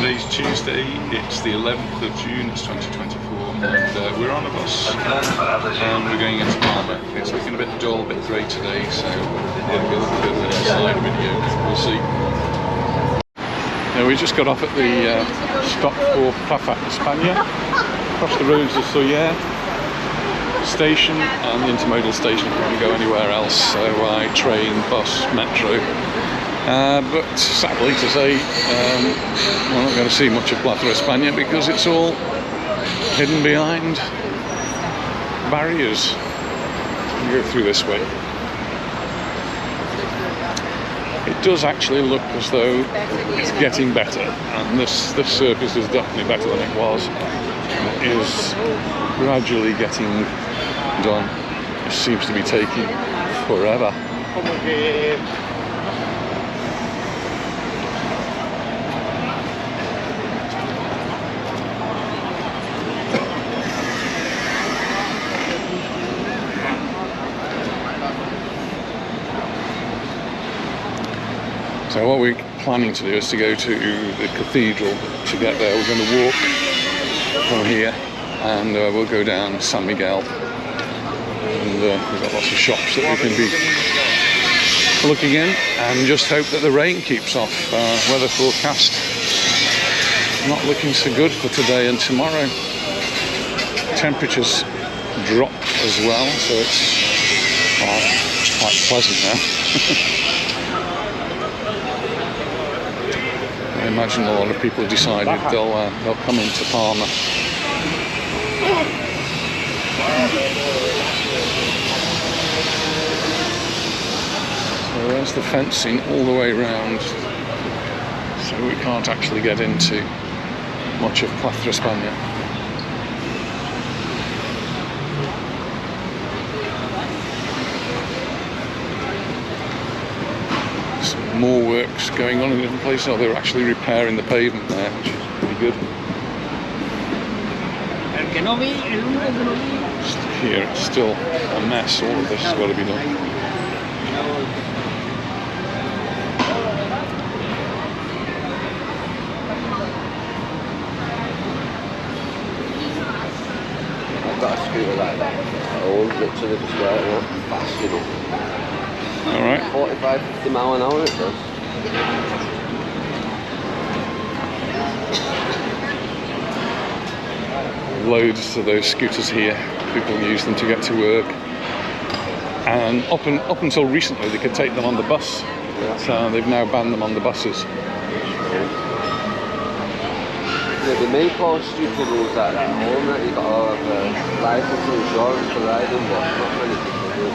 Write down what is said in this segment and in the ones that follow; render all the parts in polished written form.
Today's Tuesday, it's the 11th of June, it's 2024, and we're on a bus and we're going into Palma. It's looking a bit dull, a bit grey today, so it'll be a little bit of an inside video, we'll see. Now, we just got off at the stop for Plaza España, across the roads of Soller station and the intermodal station if you want to go anywhere else, so train, bus, metro. But sadly to say, we're not going to see much of Plaza España because it's all hidden behind barriers. You go through this way. It does actually look as though it's getting better, and this surface is definitely better than it was. It is gradually getting done. It seems to be taking forever. So what we're planning to do is to go to the Cathedral. To get there, we're going to walk from here, and we'll go down San Miguel. And we've got lots of shops that we can be looking in, and just hope that the rain keeps off. Weather forecast not looking so good for today and tomorrow. Temperatures drop as well, so it's quite pleasant now. I imagine a lot of people decided they'll come into Palma. So there's the fencing all the way around, so we can't actually get into much of Plaza España. More works going on in different places. Oh, they're actually repairing the pavement there, which is pretty good. Here it's still a mess. All of this has got to be done. I've got a scooter like that. I always literally just go out fast, you know. Alright. 45-50 mile an hour it does. Loads of those scooters here. People use them to get to work. And up until recently they could take them on the bus. So they've now banned them on the buses. Yeah, they make all stupid rules like that at home, that you've got to have license and insurance for riding, but not many people do.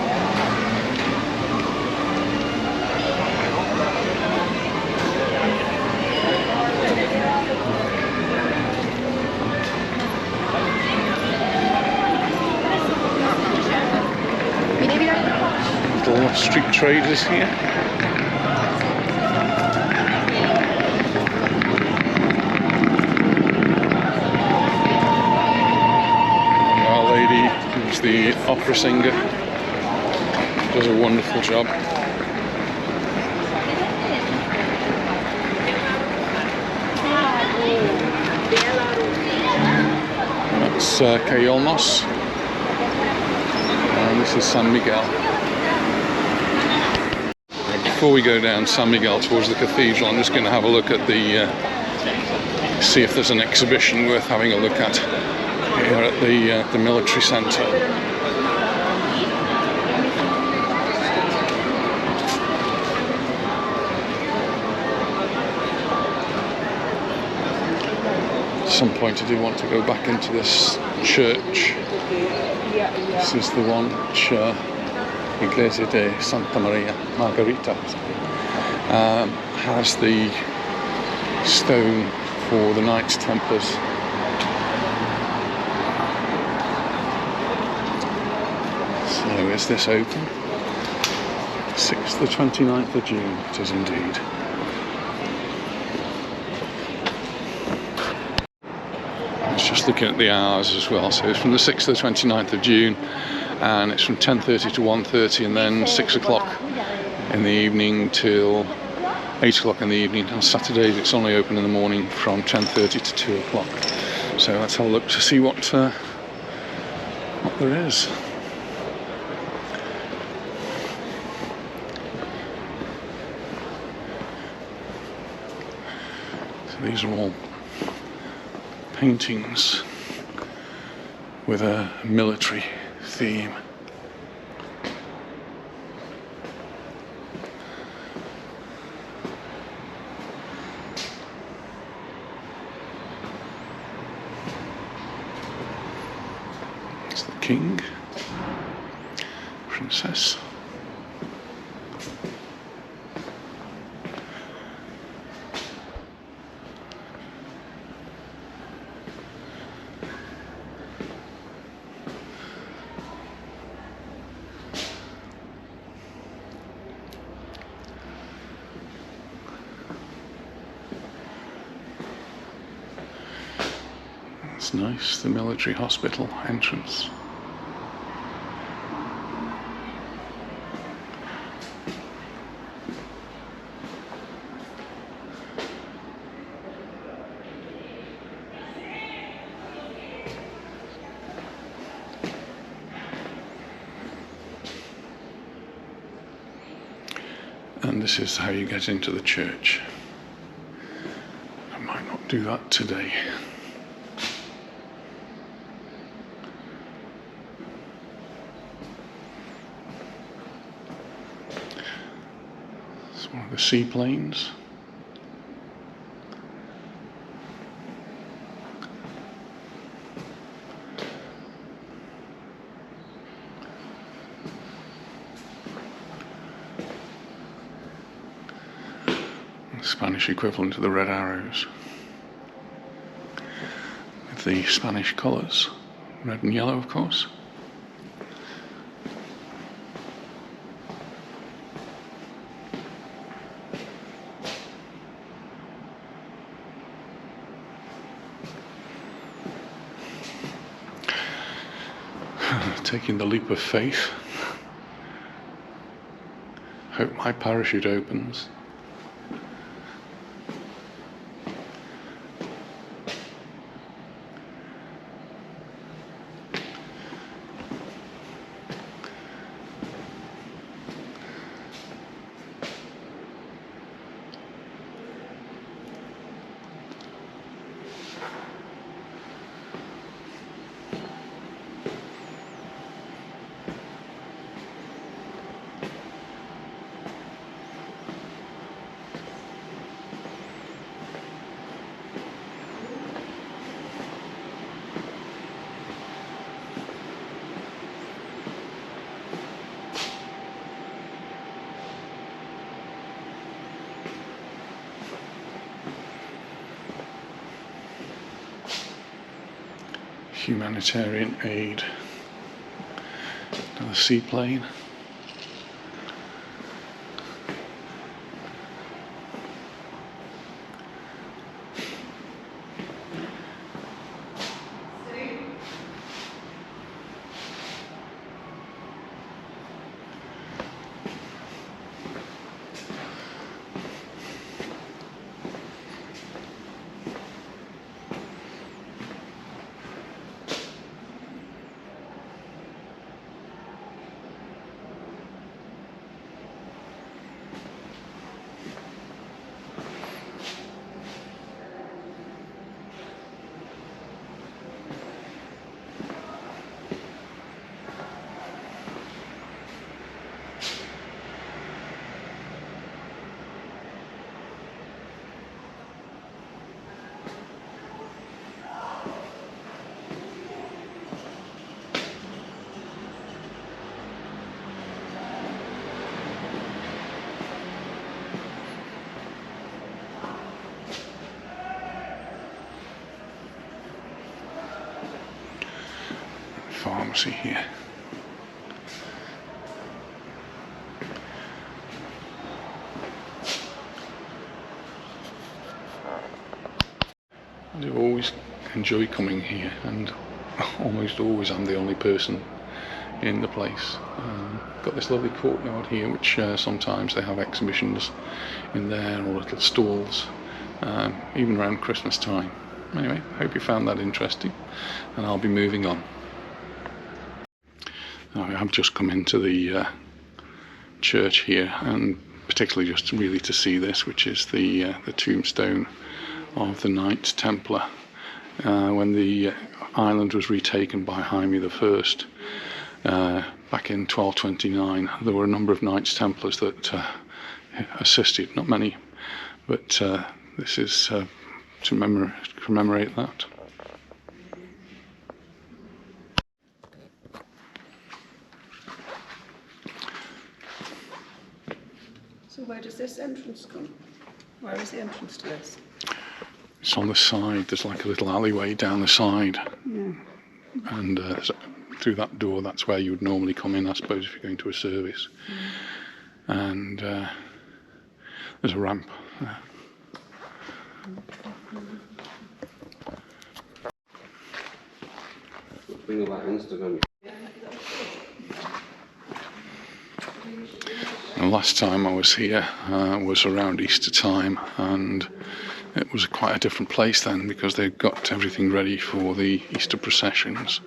Little street traders here. Our lady, who's the opera singer, does a wonderful job. That's Cayonos, and this is San Miguel. Before we go down San Miguel towards the Cathedral, I'm just going to have a look at see if there's an exhibition worth having a look at here at the military centre. At some point I do want to go back into this church. This is the one which Iglesia de Santa Margalida has the stone for the Knights Templars. So is this open? 6th to 29th of June it is indeed. I was just looking at the hours as well, so it's from the 6th to the 29th of June, and it's from 10:30 to 1:30, and then 6 o'clock in the evening till 8 o'clock in the evening. On Saturdays it's only open in the morning from 10:30 to 2 o'clock. So let's have a look to see what there is. So these are all paintings with a military theme. It's the king, princess. That's nice, the military hospital entrance. And this is how you get into the church. I might not do that today. It's one of the seaplanes. Spanish equivalent to the red arrows, with the Spanish colours, red and yellow of course. Taking the leap of faith. Hope my parachute opens. Humanitarian aid to the seaplane. Pharmacy here. I do always enjoy coming here, and almost always I'm the only person in the place. Got this lovely courtyard here, which sometimes they have exhibitions in there or little stalls, even around Christmas time. Anyway, hope you found that interesting, and I'll be moving on. I have just come into the church here, and particularly just really to see this, which is the tombstone of the Knights Templar. When the island was retaken by Jaime I back in 1229, there were a number of Knights Templars that assisted, not many, but this is to commemorate that. So where does this entrance come? Where is the entrance to this? It's on the side. There's like a little alleyway down the side. Yeah. And through that door, that's where you would normally come in, I suppose, if you're going to a service. And there's a ramp there. Thing about Instagram. The last time I was here was around Easter time, and it was quite a different place then, because they've got everything ready for the Easter processions.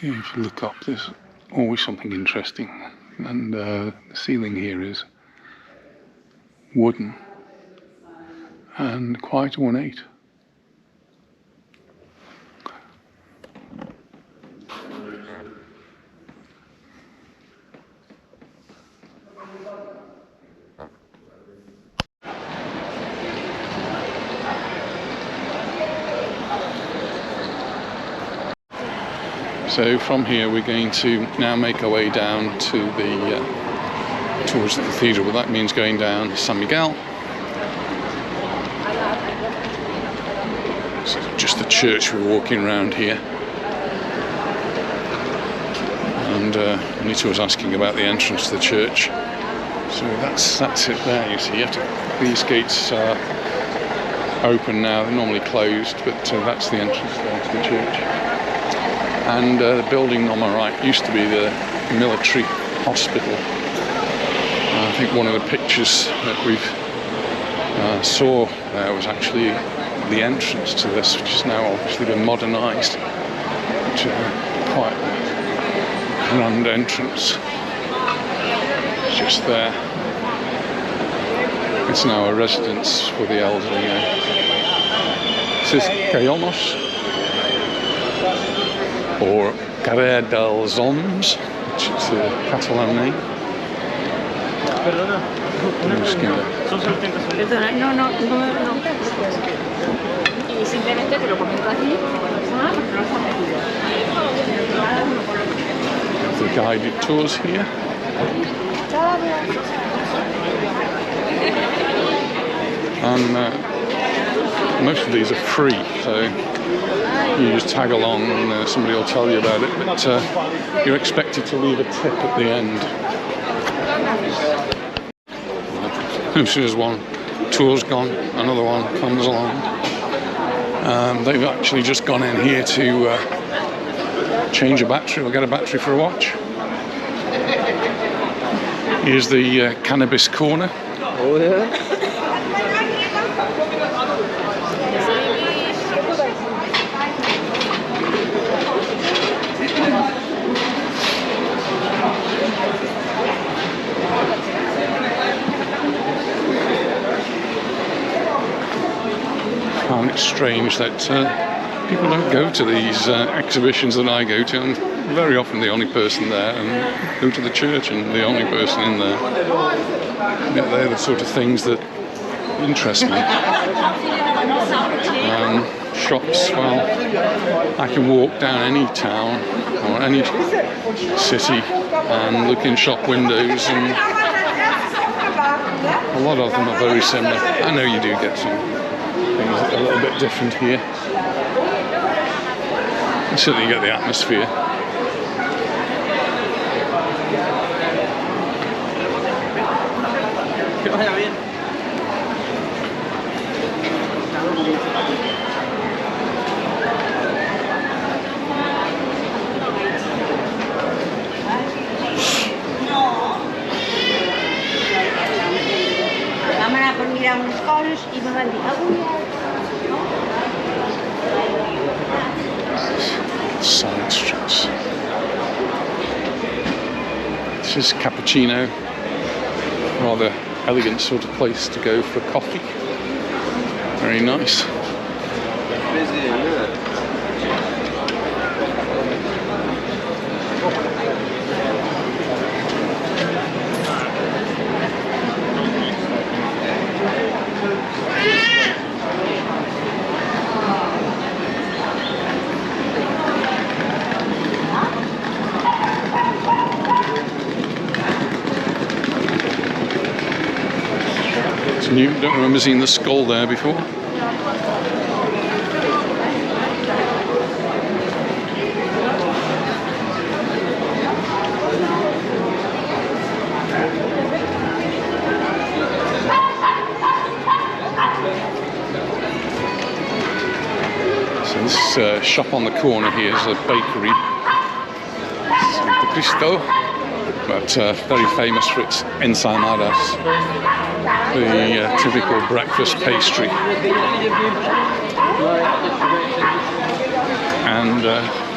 If you look up, there's always something interesting, and the ceiling here is wooden and quite ornate. So from here we're going to now make our way down to towards the cathedral. Well, that means going down San Miguel. So just the church we're walking around here. And Anita was asking about the entrance to the church. So that's it there. You see, these gates are open now. They're normally closed, but that's the entrance there to the church. And the building on my right used to be the military hospital. I think one of the pictures that we saw there was actually the entrance to this, which has now obviously been modernised. Which is quite a grand entrance. It's just there. It's now a residence for the elderly. This is Cayonos, or Carrer dels Oms, which is a Catalan name. Perdona, no. Y simplemente te lo comento aquí. The guided tours here. And most of these are free, so you just tag along and somebody will tell you about it, but you're expected to leave a tip at the end. As soon as one tour's gone, another one comes along. They've actually just gone in here to change a battery or get a battery for a watch. Here's the cannabis corner. Oh yeah? I find it strange that people don't go to these exhibitions that I go to. I'm very often the only person there, and go to the church and the only person in there. They're the sort of things that interest me. Shops, well, I can walk down any town or any city and look in shop windows, and a lot of them are very similar. I know you do get some things that are a little bit different here. You certainly get the atmosphere. Side streets. This is Cappuccino, rather elegant sort of place to go for coffee. Very nice. Busy, isn't it? It's new. Don't remember seeing the skull there before. So this shop on the corner here is a bakery, Santa Cristo, but very famous for its ensaladas, the typical breakfast pastry. And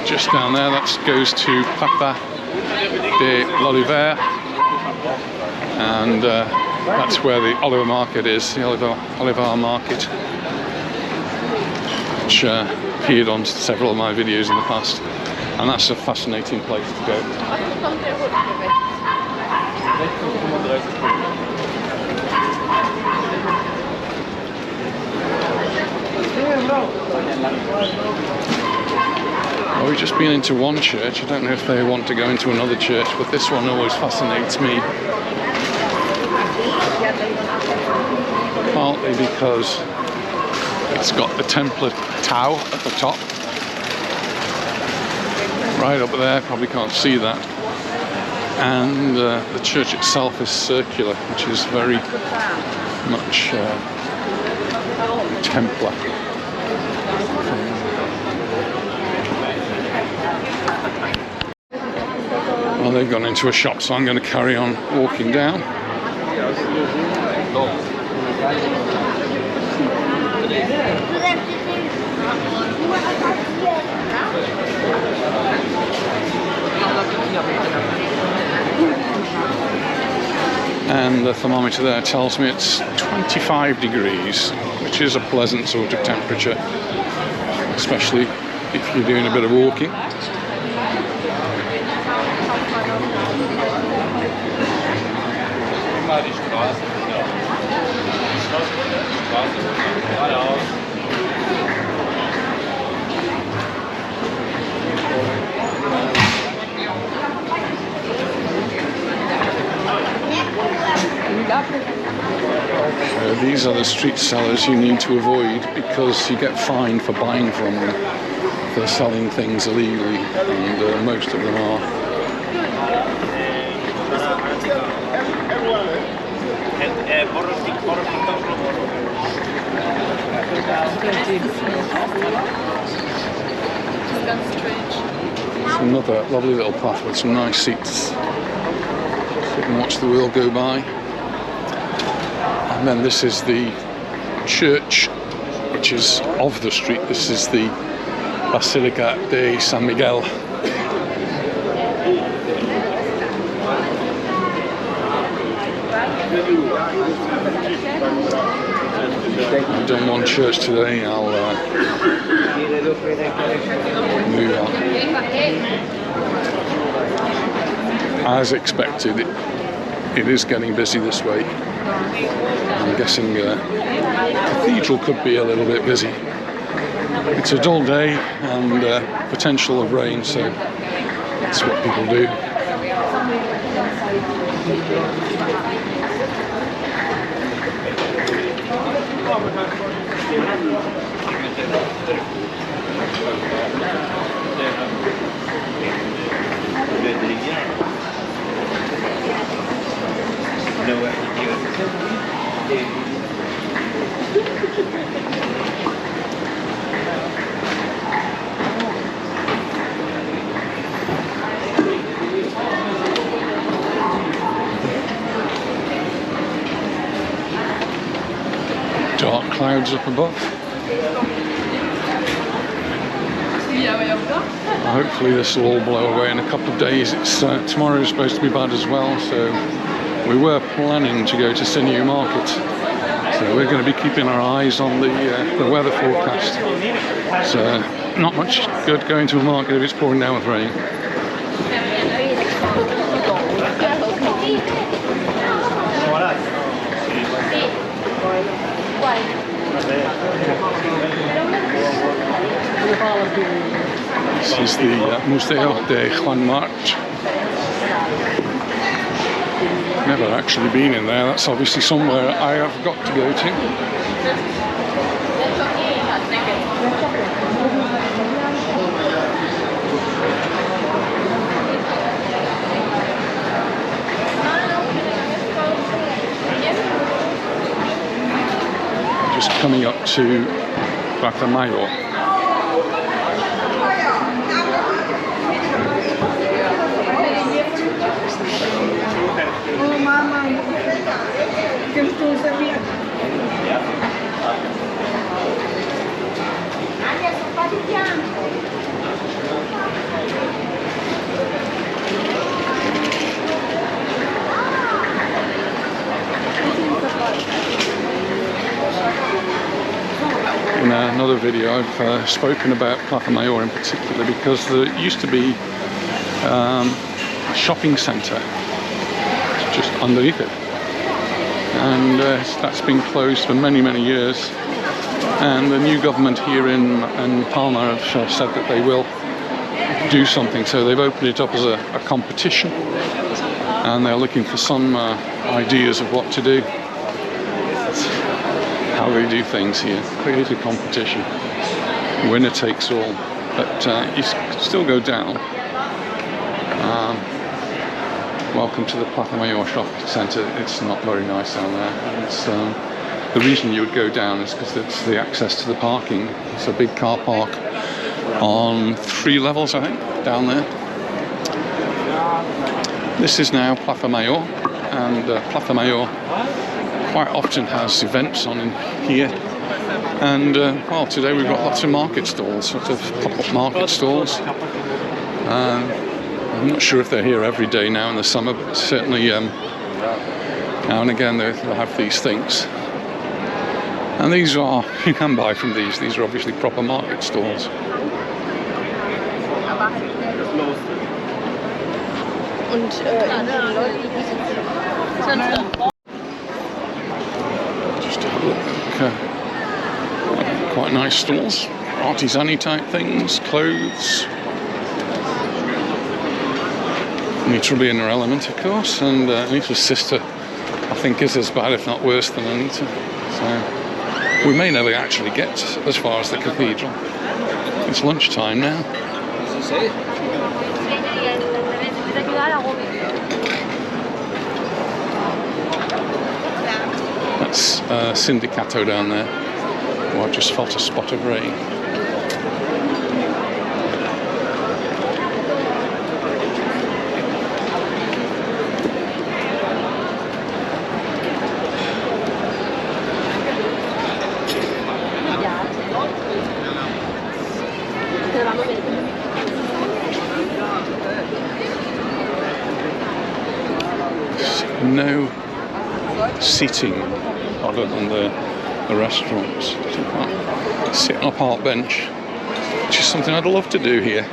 just down there, that goes to Plaza Mayor, and that's where the Oliver Market is, the Oliver Market, which appeared on several of my videos in the past, and that's a fascinating place to go. Well, we've just been into one church. I don't know if they want to go into another church, but this one always fascinates me. Partly because it's got the Templar Tau at the top. Right up there, probably can't see that. And the church itself is circular, which is very much Templar. Well, they've gone into a shop, so I'm going to carry on walking down. And the thermometer there tells me it's 25 degrees, which is a pleasant sort of temperature, especially if you're doing a bit of walking. These are the street sellers you need to avoid because you get fined for buying from them. They're selling things illegally, and most of them are. It's another lovely little path with some nice seats. You can watch the wheel go by. And then this is the church, which is of the street. This is the Basilica de San Miguel. I've done one church today. I'll Move on. As expected, it is getting busy this way. I'm guessing Cathedral could be a little bit busy. It's a dull day and potential of rain, so that's what people do. Dark clouds up above. Hopefully this will all blow away in a couple of days. Tomorrow is supposed to be bad as well, so we were planning to go to Sinew Market. So we're going to be keeping our eyes on the weather forecast. So not much good going to a market if it's pouring down with rain. This is the Museo de Juan March. Never actually been in there. That's obviously somewhere I have got to go to. Just coming up to Placa Mayor. Oh, mama. Que tú sabías. In another video I've spoken about Placa Mayor in particular because there used to be a shopping centre just underneath it, and that's been closed for many years, and the new government here in Palma have said that they will do something, so they've opened it up as a competition, and they're looking for some ideas of what to do. That's how they do things here. Create a competition, winner takes all, but you still go down. Welcome to the Plaza Mayor shopping centre. It's not very nice down there. It's, the reason you would go down is because it's the access to the parking. It's a big car park on 3 levels, I think, down there. This is now Plaza Mayor, and Plaza Mayor quite often has events on in here. And well, today we've got lots of market stalls, sort of pop-up market stalls. I'm not sure if they're here every day now in the summer, but certainly now and again they'll have these things. And these are, you can buy from these are obviously proper market stalls. Just have a look. Quite nice stalls, artisan-y type things, clothes. Anita will be in her element, of course, and Anita's sister, I think, is as bad, if not worse, than Anita. So we may never actually get as far as the cathedral. It's lunchtime now. That's Sindicato down there. Oh, I just felt a spot of rain. No seating other than the restaurants. So you can't sit on a park bench which is something I'd love to do here.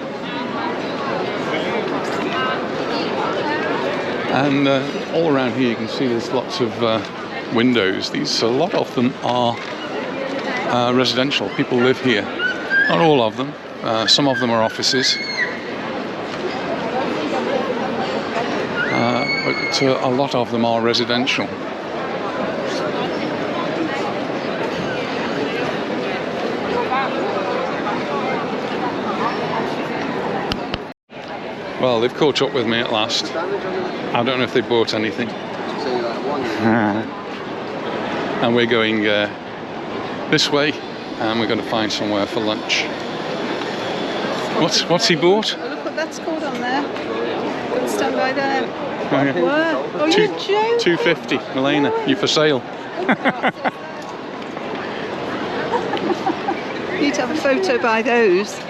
And all around here you can see there's lots of windows. A lot of them are residential. People live here. Not all of them. Some of them are offices. But a lot of them are residential. Well, they've caught up with me at last. I don't know if they bought anything. And we're going this way, and we're going to find somewhere for lunch. What's he bought? Oh, look what that's called on there. Don't stand by there. Oh, yeah. Wow. Oh, you're joking. $2.50. Milena, you for sale? You need to have a photo by those.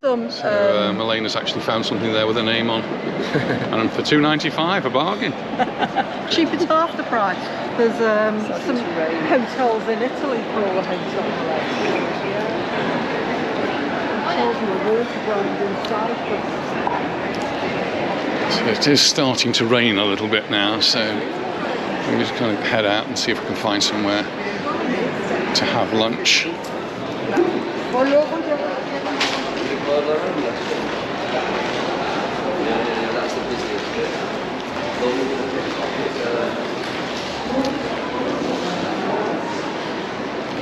So Milena's actually found something there with a name on. And for $2.95, a bargain. Cheap as half the price. There's some hotels in Italy for all the hotels. So it is starting to rain a little bit now, so we're just going to head out and see if we can find somewhere to have lunch. That's the busiest bit.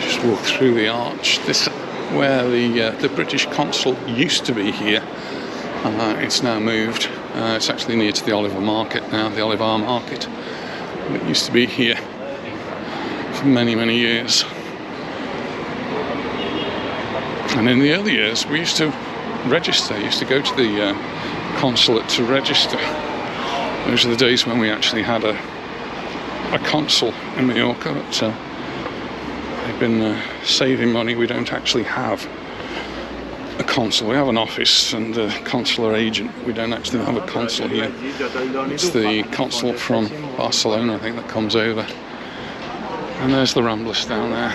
Just walk through the arch. This where the British consul used to be here. It's now moved. It's actually near to the Oliver Market now, the Oliver Market. It used to be here for many, many years. And in the early years, we used to register. Used to go to the consulate to register. Those are the days when we actually had a consul in Mallorca. But they've been saving money. We don't actually have a consul. We have an office and a consular agent. We don't actually have a consul here. It's the consul from Barcelona, I think, that comes over. And there's the Ramblas down there.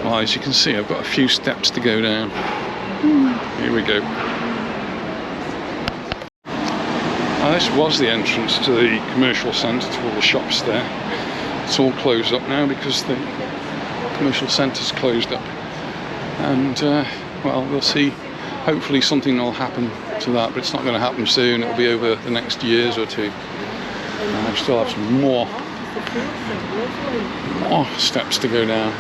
Well, as you can see, I've got a few steps to go down. Here we go. Now, this was the entrance to the commercial centre, to all the shops there. It's all closed up now because the commercial centre's closed up. And, well, we'll see. Hopefully something will happen to that, but it's not going to happen soon. It'll be over the next years or two. I still have some more steps to go down.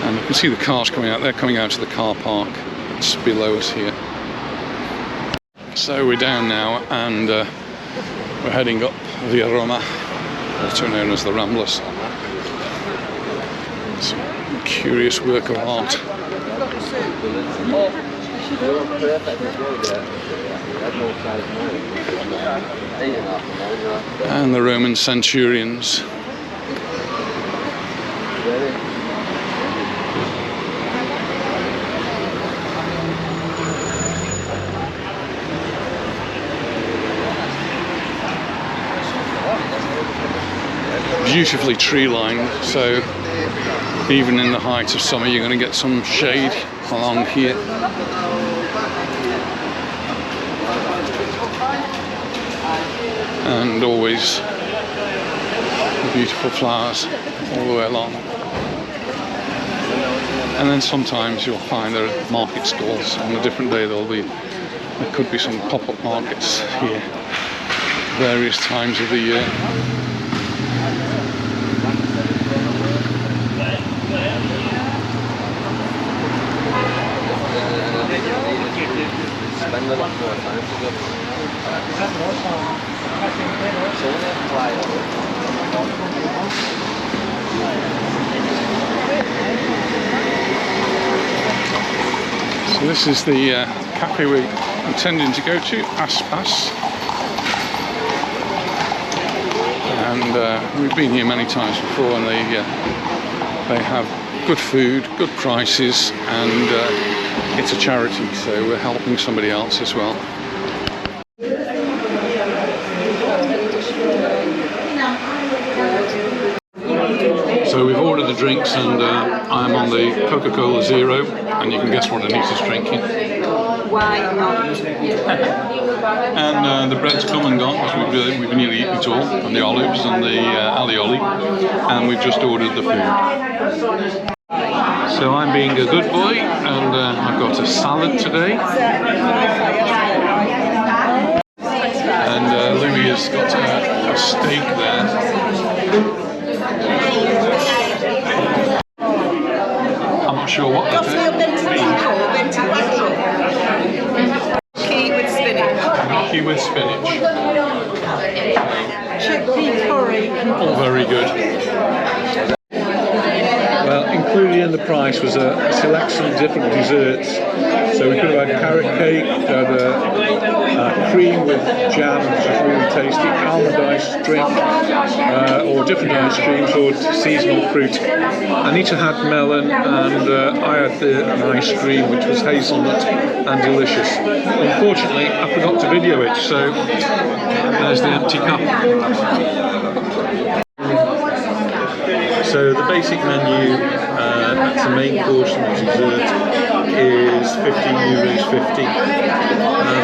And you can see the cars coming out. They're coming out to the car park that's below us here. So we're down now, and we're heading up Via Roma, also known as the Ramblas. It's a curious work of art. And the Roman centurions. Beautifully tree lined, so even in the height of summer you're going to get some shade along here. And always beautiful flowers all the way along. And then sometimes you'll find there are market stalls. On a different day there could be some pop-up markets here various times of the year. Spend a lot more time to go. So this is the cafe we're intending to go to, Aspas. And we've been here many times before, and they have good food, good prices, and it's a charity, so we're helping somebody else as well. So we've ordered the the drinks, and I'm on the Coca-Cola Zero, and you can guess what Anita's drinking. Why not? And the bread's come and gone, because we've nearly eaten it all, and the olives and the alioli, and we've just ordered the food. So I'm being a good boy, and I've got a salad today. And Louis has got a steak there. I'm not sure what that is. Gnocchi with spinach. Gnocchi with spinach. Chickpea curry. All very good. Well, included in the price was a selection of different desserts. So we could have had carrot cake, we had cream with jam, which is really tasty, almond ice drink, or different ice creams, or seasonal fruit. Anita had melon, and I had an ice cream which was hazelnut and delicious. Unfortunately, I forgot to video it, so there's the empty cup. So the basic menu, that's the main course and the dessert, is €15.50.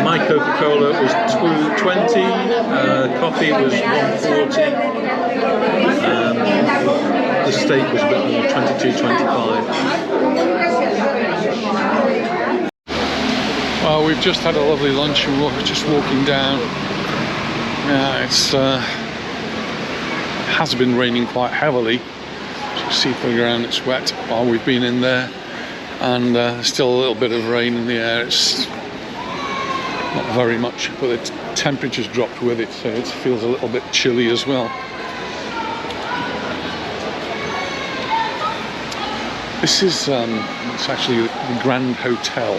My Coca-Cola was $2.20, coffee was $1.40, the steak was a bit more, $22.25. Well, we've just had a lovely lunch and we're just walking down. It has been raining quite heavily. You see from the ground it's wet while we've been in there, and still a little bit of rain in the air. It's not very much, but the temperature's dropped with it, so it feels a little bit chilly as well. This is it's actually the Grand Hotel,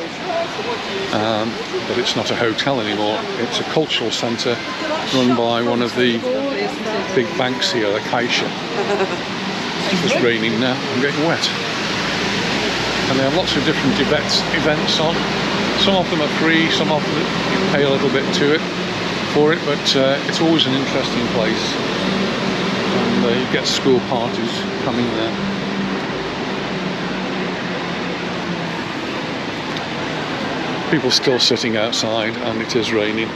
but it's not a hotel anymore. It's a cultural centre run by one of the big banks here, the Caixa. It's raining now, I'm getting wet. And they have lots of different events on. Some of them are free, some of them you pay a little bit for it, but it's always an interesting place. And you get school parties coming there. People still sitting outside, and it is raining.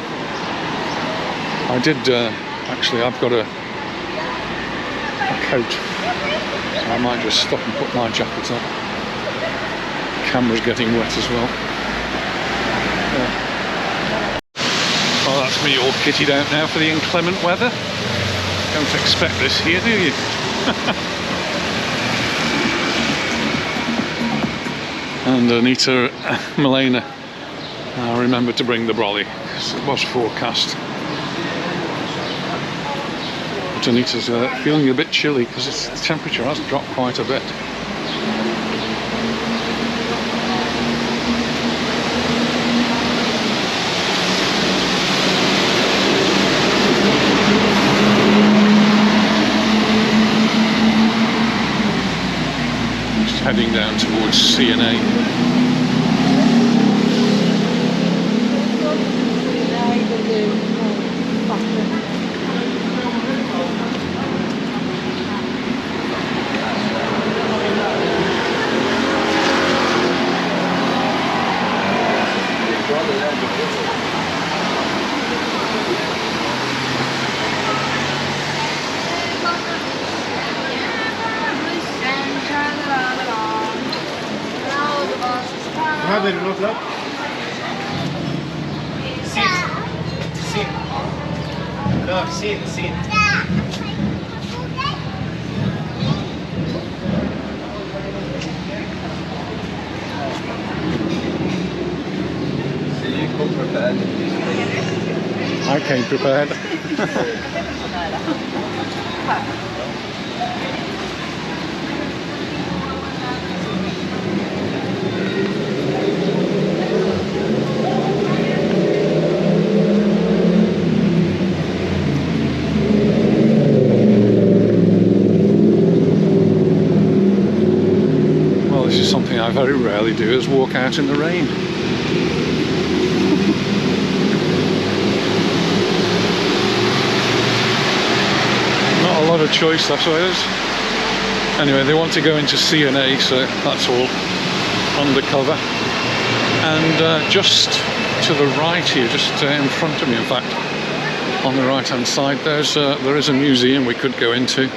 I did, actually, I've got a coat. I might just stop and put my jacket on. The camera's getting wet as well. Well, that's me all kitted out now for the inclement weather. Don't expect this here, do you? And Anita, Milena, remembered to bring the brolly, because it was forecast. Anita's feeling a bit chilly because the temperature has dropped quite a bit. Just heading down towards CNA. Sì. I came prepared. Well, this is something I very rarely do, is walk out in the rain. Not a lot of choice, I suppose. Anyway, they want to go into C&A, so that's all undercover. And just to the right here, just in front of me, in fact, on the right hand side, there is a museum we could go into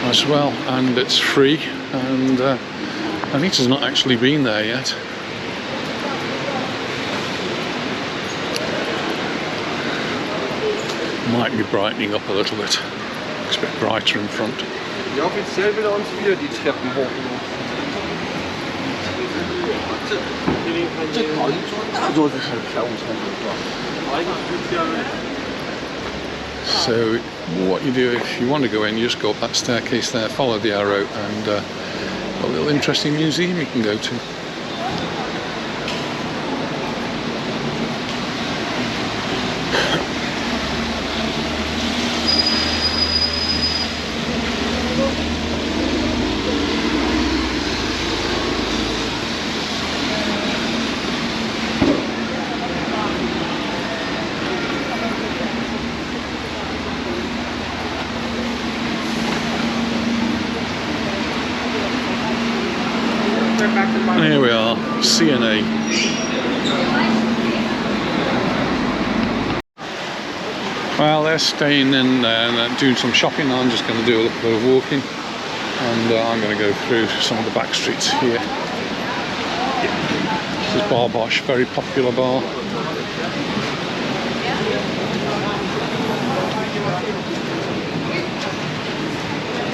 as well, and it's free, and Anita's not actually been there yet. Might be brightening up a little bit. Looks a bit brighter in front. Ja, offiziell will er uns wieder die Treppen hoch. So what you do if you want to go in, you just go up that staircase there, follow the arrow, and a little interesting museum you can go to. Here we are, C&A. Well, they're staying in there and doing some shopping. I'm just going to do a little bit of walking, and I'm going to go through some of the back streets here. This is Bar Bosch, very popular bar.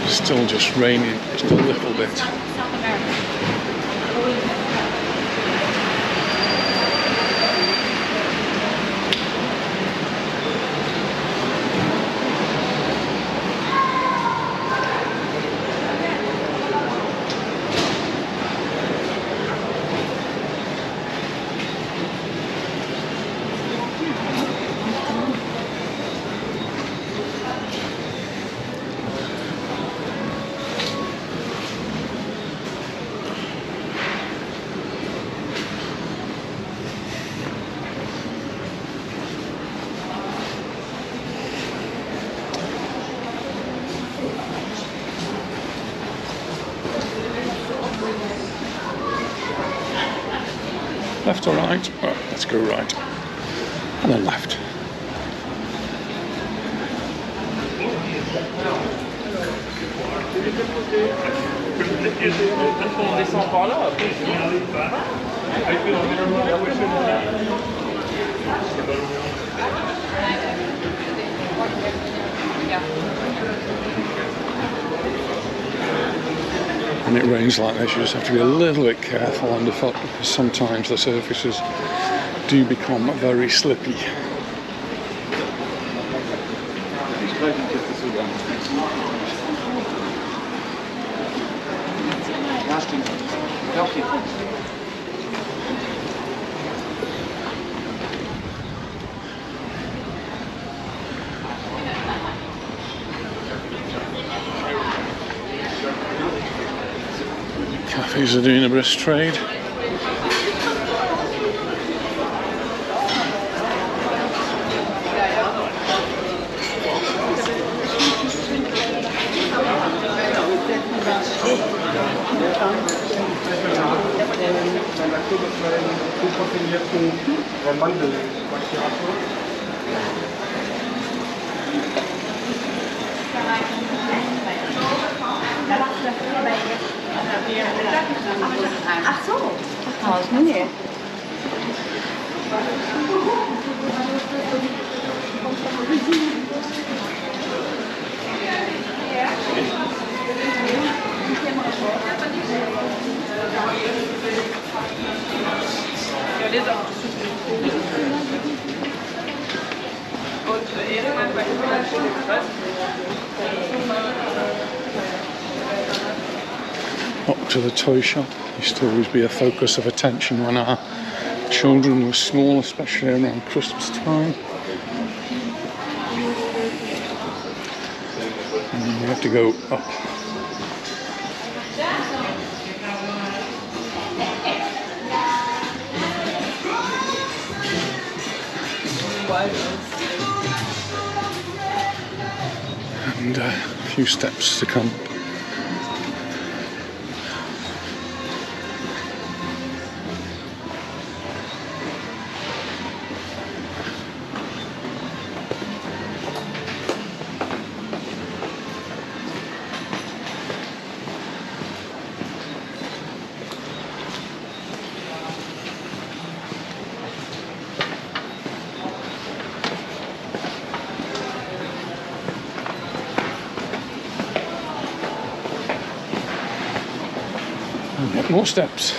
Still just raining, just a little bit. Left or right? Well, let's go right. And then left. And it rains like this, you just have to be a little bit careful underfoot, because sometimes the surfaces do become very slippy. Cafes are doing a brisk trade. Ach so, das nie. Up to the toy shop. Used to always be a focus of attention when our children were small, especially around Christmas time. And you have to go up. And a few steps to come. And yet more steps.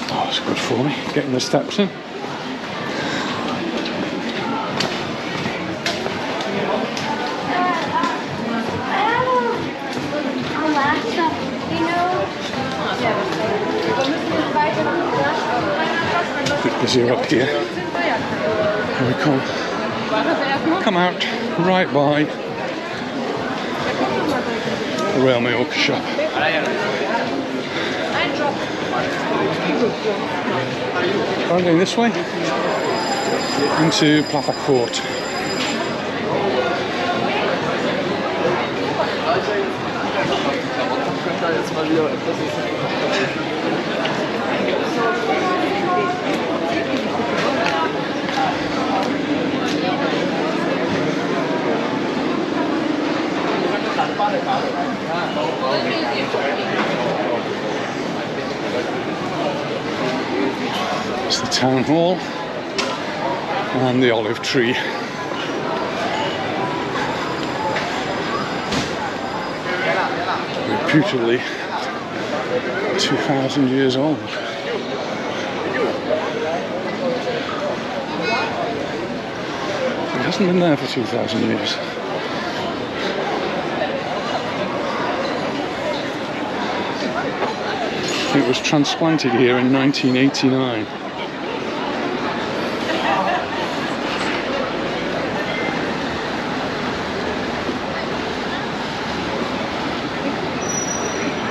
Oh, it's good for me, getting the steps in. Bit busier up here. Here we come out right by the Real Mallorca shop. I'm going this way into Plaza Court. It's the town hall and the olive tree. Reputedly 2,000 years old. It hasn't been there for 2,000 years. It was transplanted here in 1989.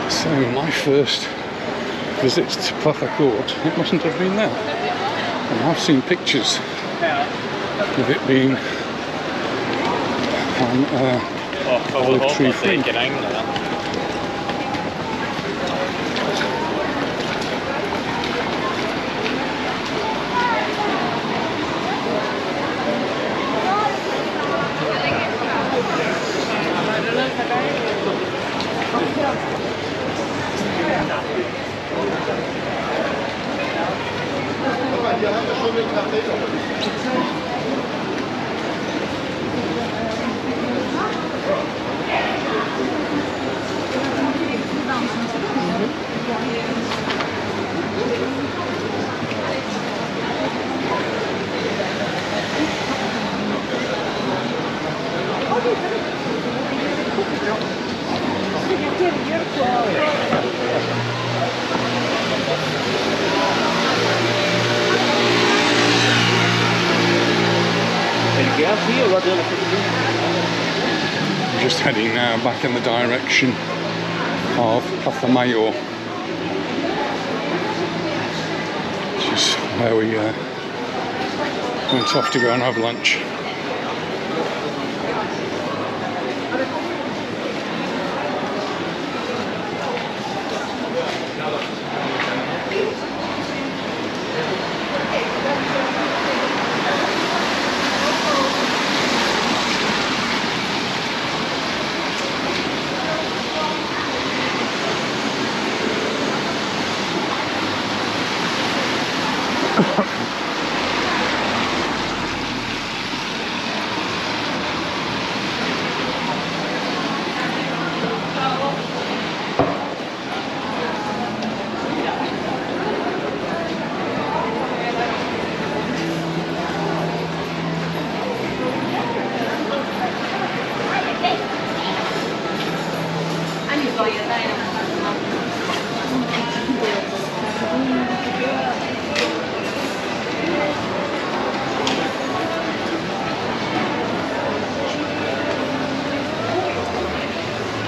So my first visit to Plaza Court, it mustn't have been there. And I've seen pictures of it being olive tree free. I'm just heading now back in the direction of Plaza Mayor, which is where we went off to go and have lunch.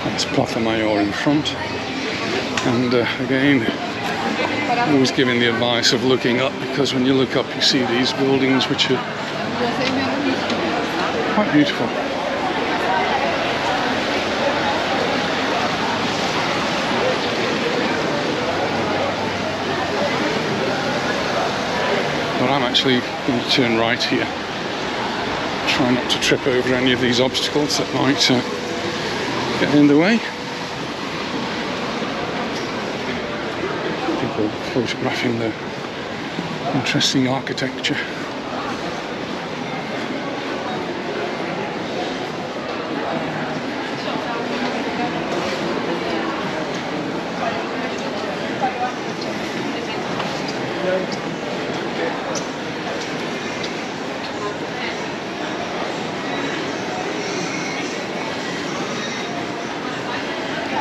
That's Placa Mayor in front, and again, always giving the advice of looking up, because when you look up you see these buildings which are quite beautiful. But I'm actually going to turn right here. Try not to trip over any of these obstacles that might get in the way. photographing the interesting architecture.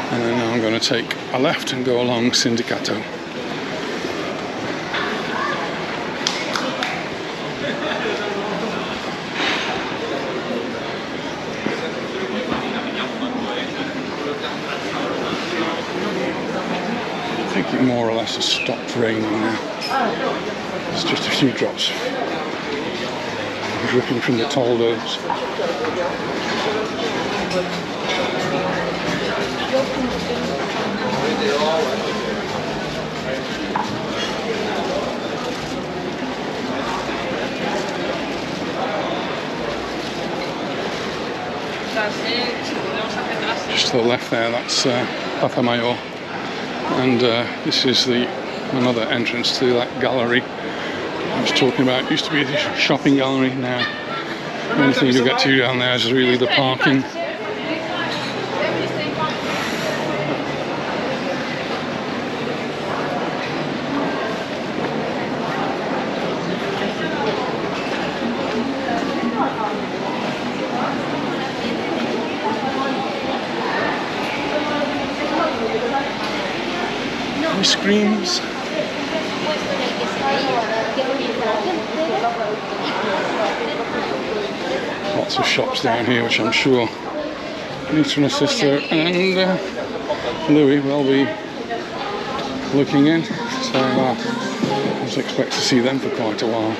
And then now I'm going to take a left and go along Sindicato. I think it more or less has stopped raining now. It's just a few drops dripping from the toldos. Just to the left there, that's Placa Mayor, and this is another entrance to that gallery I was talking about. It used to be a shopping gallery. Now the only thing you get to down there is really the parking. Ice creams. Lots of shops down here, which I'm sure Anita and her sister and Louis will be looking in. So I just expect to see them for quite a while.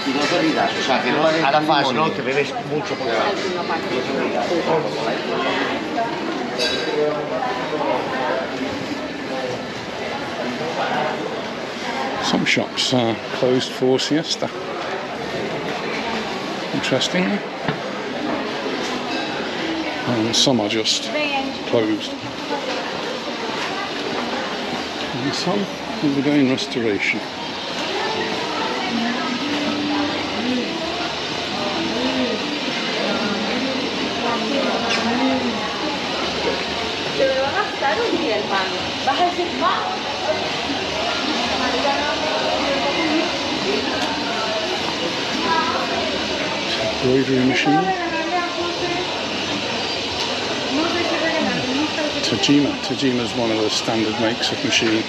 Y no te ridas, o sea que no ahora fas, no, que bebes mucho por Some shops are closed for siesta. Interesting. And some are just closed. And some undergoing restoration. Embroidery machine. Tajima is one of the standard makes of machine.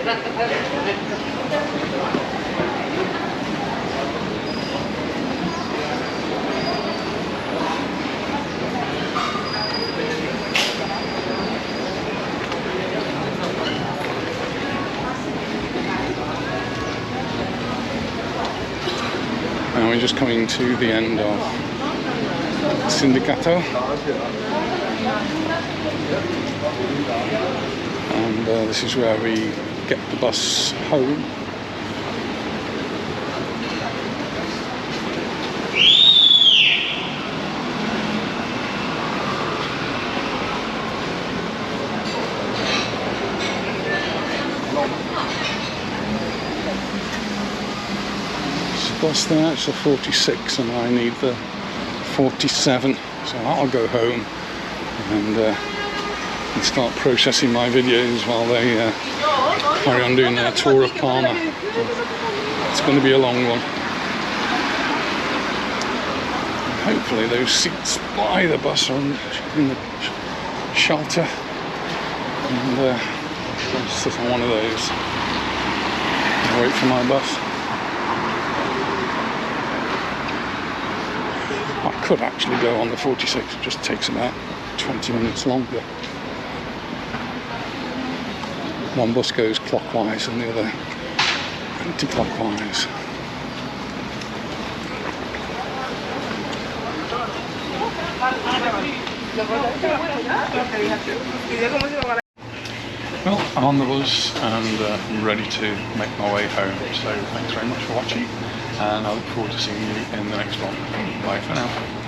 Now we're just coming to the end of Sindicato, and this is where we get the bus home. Bus there, it's a 46 and I need the 47, so I'll go home and start processing my videos while they carry on doing their tour of Palma. It's going to be a long one. Hopefully those seats by the bus are in the shelter, and I'll sit on one of those and wait for my bus. I could actually go on the 46, it just takes about 20 minutes longer. One bus goes clockwise and the other anti-clockwise. Well, I'm on the bus and I'm ready to make my way home, so thanks very much for watching, and I look forward to seeing you in the next one. Bye for now.